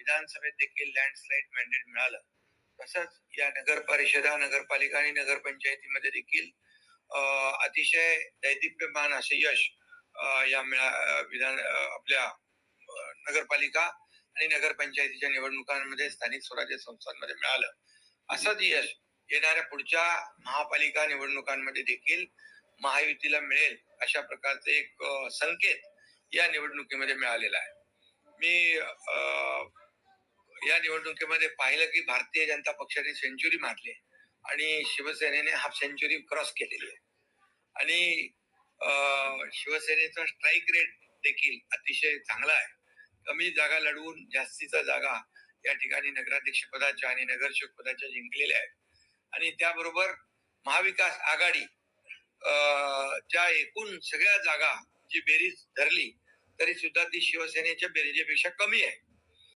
विधानसभेत देखील landslide mandate मिळालं. तसंच या नगर परिषदा, नगरपालिका आणि नगरपंचायतीमध्ये देखील अतिशय दैदिप्यमान असे यश या आपल्या नगरपालिका आणि नगरपंचायतीच्या निवडणुकांमध्ये, स्थानिक स्वराज्य संस्थांमध्ये मिळालं. असंच यश येणाऱ्या पुढच्या महापालिका निवडणुकांमध्ये देखील महायुतीला मिळेल अशा प्रकारचे एक संकेत या निवडणुकीमध्ये मिळालेला आहे. मी या निवडणुकीमध्ये पाहिलं की भारतीय जनता पक्षाने सेंचुरी मारली आणि शिवसेनेने हाफ सेंचुरी क्रॉस केलेली आहे. आणि शिवसेनेचा स्ट्राईक रेट देखील अतिशय चांगला आहे. कमी जागा लढवून जास्तीचा जागा या ठिकाणी नगराध्यक्ष पदाच्या आणि नगरसेवक पदाच्या जिंकलेल्या आहेत. आणि त्याबरोबर महाविकास आघाडी च्या एकूण सगळ्या जागा जी बेरीज धरली तरी सुद्धा ती शिवसेनेच्या बेरीजेपेक्षा कमी आहे.